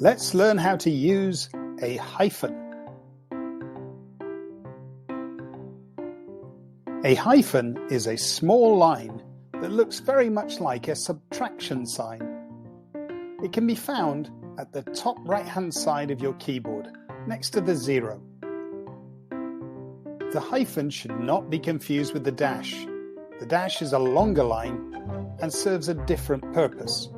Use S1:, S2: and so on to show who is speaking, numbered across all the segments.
S1: Let's learn how to use a hyphen. A hyphen is a small line that looks very much like a subtraction sign. It can be found at the top right-hand side of your keyboard, next to the 0. The hyphen should not be confused with the dash. The dash is a longer line and serves a different purpose.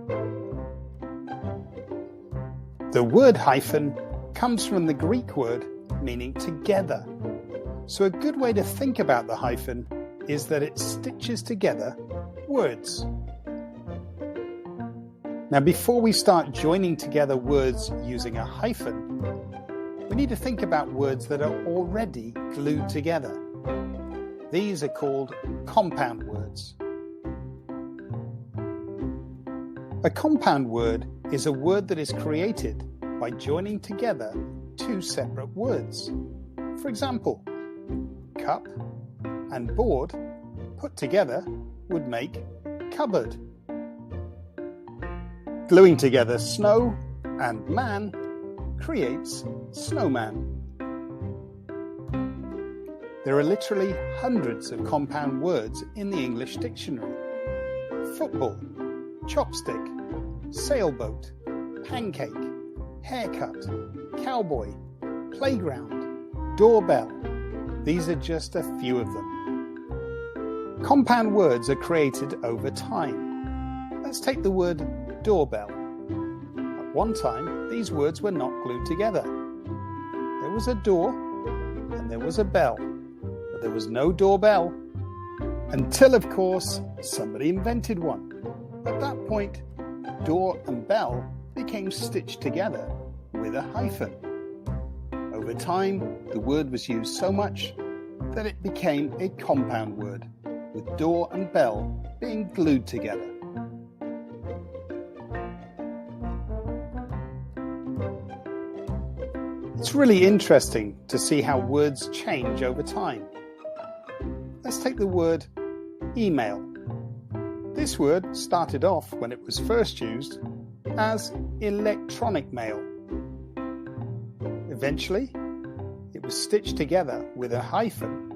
S1: The word hyphen comes from the Greek word meaning together. So a good way to think about the hyphen is that it stitches together words. Now, before we start joining together words using a hyphen, we need to think about words that are already glued together. These are called compound words. A compound word is a word that is created by joining together two separate words. For example, cup and board put together would make cupboard. Gluing together snow and man creates snowman. There are literally hundreds of compound words in the English dictionary. Football, chopstick, sailboat, pancake, haircut, cowboy, playground, doorbell. These are just a few of them. Compound words are created over time. Let's take the word doorbell. At one time, these words were not glued together. There was a door and there was a bell, but there was no doorbell until, of course, somebody invented one. At that point, door and bell became stitched together with a hyphen. Over time, the word was used so much that it became a compound word, with door and bell being glued together. It's really interesting to see how words change over time. Let's take the word email. This word started off, when it was first used, as electronic mail. Eventually, it was stitched together with a hyphen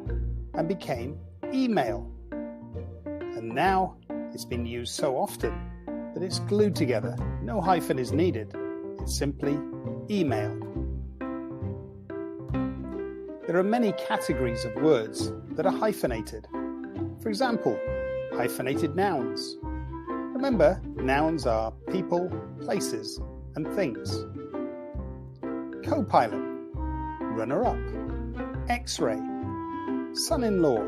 S1: and became email. And now it's been used so often that it's glued together. No hyphen is needed. It's simply email. There are many categories of words that are hyphenated. For example, hyphenated nouns. Remember, nouns are people, places, and things. Co-pilot, runner-up, X-ray, son-in-law,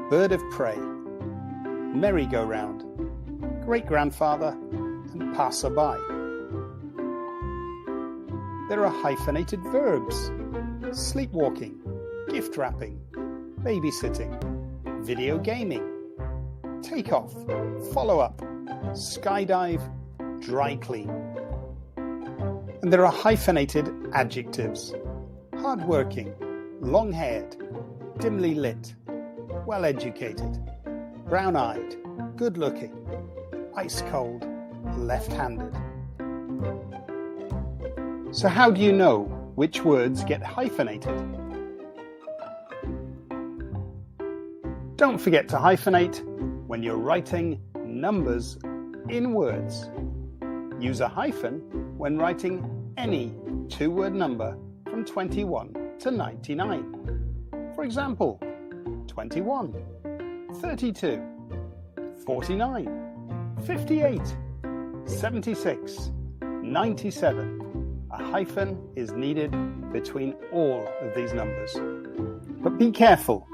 S1: bird of prey, merry-go-round, great-grandfather, and passer-by. There are hyphenated verbs: sleepwalking, gift wrapping, babysitting, video gaming, take off, follow up, skydive, dry clean. And there are hyphenated adjectives: hardworking, long-haired, dimly lit, well-educated, brown-eyed, good-looking, ice-cold, left-handed. So how do you know which words get hyphenated? Don't forget to hyphenate when you're writing numbers in words. Use a hyphen when writing any two-word number from 21 to 99. For example, 21, 32, 49, 58, 76, 97. A hyphen is needed between all of these numbers. But be careful.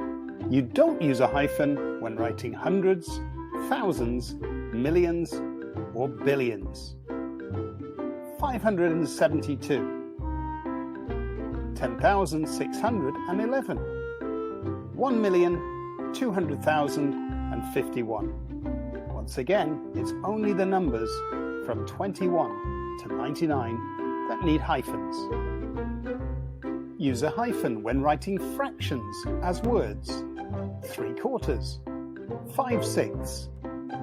S1: You don't use a hyphen when writing hundreds, thousands, millions, or billions. 572, 10,611, 1,200,051. Once again, it's only the numbers from 21 to 99 that need hyphens. Use a hyphen when writing fractions as words: 3/4, 5/6,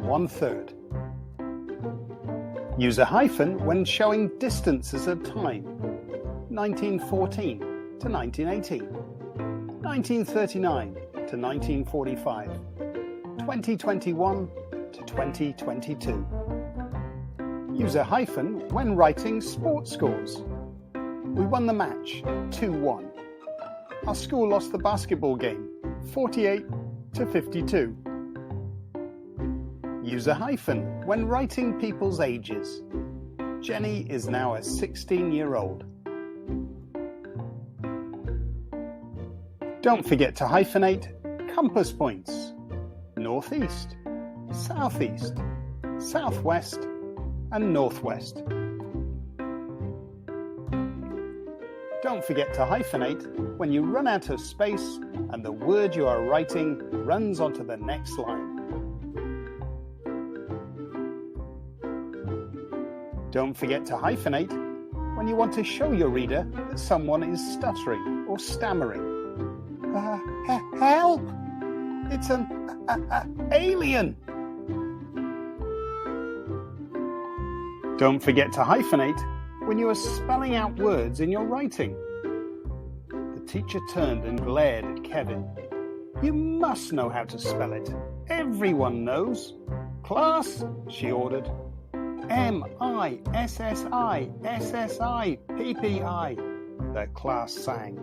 S1: 1/3. Use a hyphen when showing distances of time. 1914 to 1918. 1939 to 1945. 2021 to 2022. Use a hyphen when writing sports scores. We won the match 2-1. Our school lost the basketball game 48 to 52. Use a hyphen when writing people's ages. Jenny is now a 16-year-old. Don't forget to hyphenate compass points. Northeast, southeast, southwest, and northwest. Don't forget to hyphenate when you run out of space and the word you are writing runs onto the next line. Don't forget to hyphenate when you want to show your reader that someone is stuttering or stammering. Help! It's an alien! Don't forget to hyphenate when you are spelling out words in your writing. The teacher turned and glared at Kevin. You must know how to spell it. Everyone knows. Class, she ordered. M-I-S-S-I-S-S-I-P-P-I, the class sang.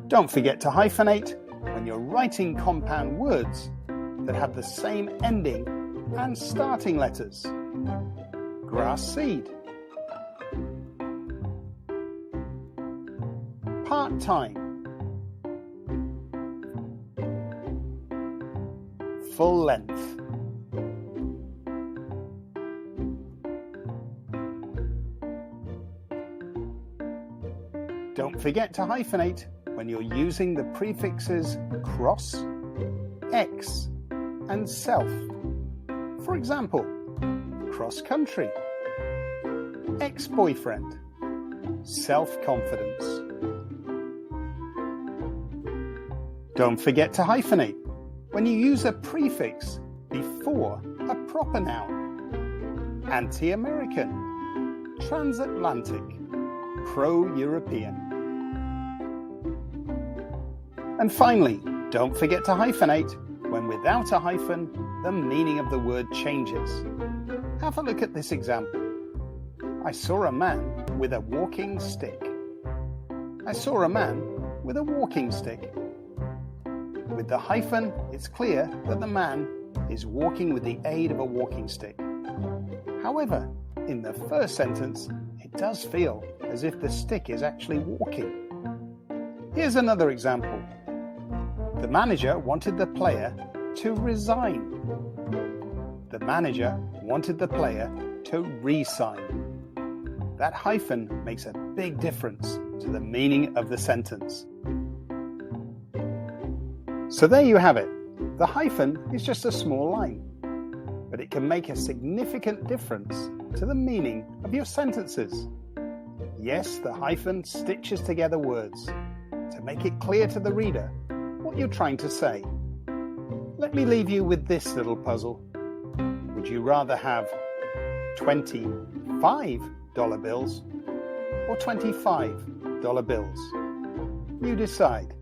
S1: Don't forget to hyphenate when you're writing compound words that have the same ending and starting letters. Grass seed. Part-time. Full length. Don't forget to hyphenate when you're using the prefixes cross, ex, and self. For example, cross-country, ex-boyfriend, self-confidence. Don't forget to hyphenate when you use a prefix before a proper noun. Anti-American, transatlantic, pro-European. And finally, don't forget to hyphenate when without a hyphen, the meaning of the word changes. Have a look at this example. I saw a man with a walking stick. I saw a man with a walking stick. With the hyphen, it's clear that the man is walking with the aid of a walking stick. However, in the first sentence, it does feel as if the stick is actually walking. Here's another example. The manager wanted the player to resign. The manager wanted the player to re-sign. That hyphen makes a big difference to the meaning of the sentence. So there you have it. The hyphen is just a small line, but it can make a significant difference to the meaning of your sentences. Yes, the hyphen stitches together words to make it clear to the reader what you're trying to say. Let me leave you with this little puzzle. Would you rather have $25 bills or $25 bills? You decide.